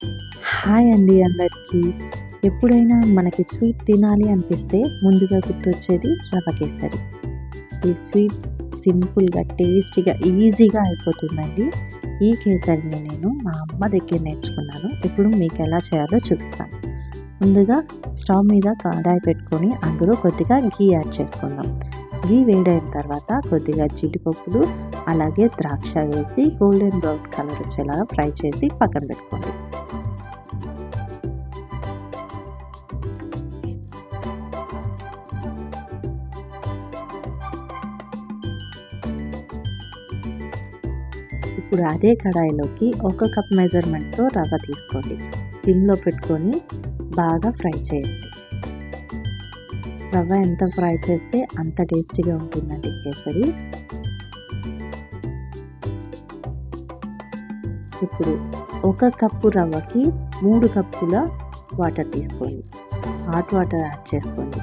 Hi అండి అందరికీ. ఎప్పుడైనా మనకి స్వీట్ తినాలి అనిపిస్తే ముందుగా గుర్తొచ్చేది రవ కేసరి. ఈ స్వీట్ సింపుల్‌గా, టేస్టీగా, ఈజీగా అయిపోతుందండి. ఈ కేసరిని నేను మా అమ్మ దగ్గర నేర్చుకున్నాను. ఇప్పుడు మీకెలా చేయాలో చూపిస్తాను. ముందుగా స్టవ్ మీద కడాయి పెట్టుకొని అందులో కొద్దిగా ఘీ యాడ్ చేసుకుందాం. ఘీ వేడైన తర్వాత కొద్దిగా జీడిపప్పులు, అలాగే ద్రాక్ష వేసి గోల్డెన్ బ్రౌన్ కలర్ వచ్చేలాగా ఫ్రై చేసి పక్కన పెట్టుకోండి. ఇప్పుడు అదే కడాయిలోకి ఒక కప్ మెజర్మెంట్తో రవ్వ తీసుకోండి. సిమ్లో పెట్టుకొని బాగా ఫ్రై చేయండి. రవ్వ ఎంత ఫ్రై చేస్తే అంత టేస్టీగా ఉంటుందండి కేసరి. ఇప్పుడు ఒక కప్పు రవ్వకి 3 కప్పుల వాటర్ తీసుకోండి. హాట్ వాటర్ యాడ్ చేసుకోండి.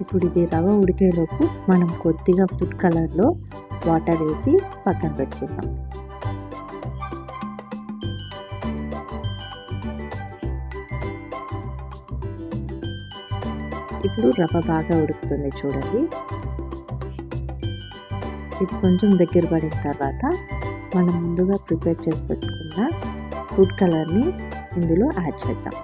ఇప్పుడు ఇది రవ్వ ఉడికేలోపు మనం కొద్దిగా ఫుడ్ కలర్లో వాటర్ వేసి పక్కన పెట్టుకుందాం. ఇప్పుడు రవ్వ బాగా ఉడుకుతుంది చూడండి. ఇది కొంచెం దగ్గర పడిన తర్వాత మనం ముందుగా ప్రిపేర్ చేసి పెట్టుకున్న ఫుడ్ కలర్ని ఇందులో యాడ్ చేద్దాం.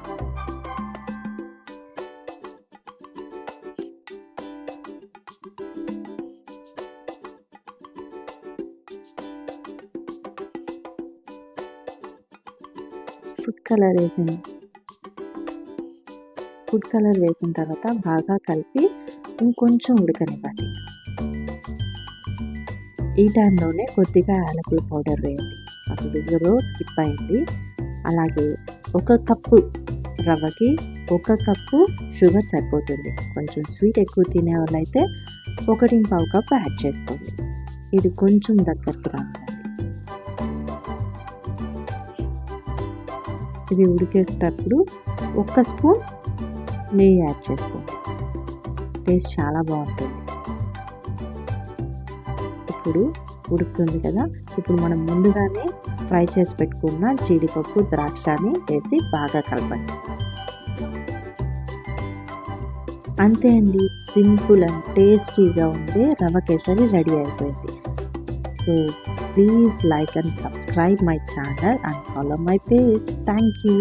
ఫుడ్ కలర్ వేసిన తర్వాత బాగా కలిపి ఇంకొంచెం ఉడకనివ్వండి. ఈ టైంలోనే కొద్దిగా యాలకుల పౌడర్ వేయండి. అది వీడియోలో స్కిప్ అయింది. అలాగే ఒక కప్పు రవ్వకి 1 కప్పు షుగర్ సరిపోతుంది. కొంచెం స్వీట్ ఎక్కువ తినే వాళ్ళైతే 1.5 కప్పు యాడ్ చేసుకోండి. ఇది కొంచెం దగ్గరకు రావాలి. ఇది ఉడికేటప్పుడు 1 స్పూన్ నెయ్యి యాడ్ చేసుకోండి. టేస్ట్ చాలా బాగుంటుంది. ఇప్పుడు ఉడుకుతుంది కదా, ఇప్పుడు మనం ముందుగానే ఫ్రై చేసి పెట్టుకున్న జీడిపప్పు, ద్రాక్షని వేసి బాగా కలపండి. అంతే అండి, సింపుల్ అండ్ టేస్టీగా ఉండే రవ కేసరి రెడీ అయిపోయింది. So please like and subscribe my channel and follow my page. Thank you.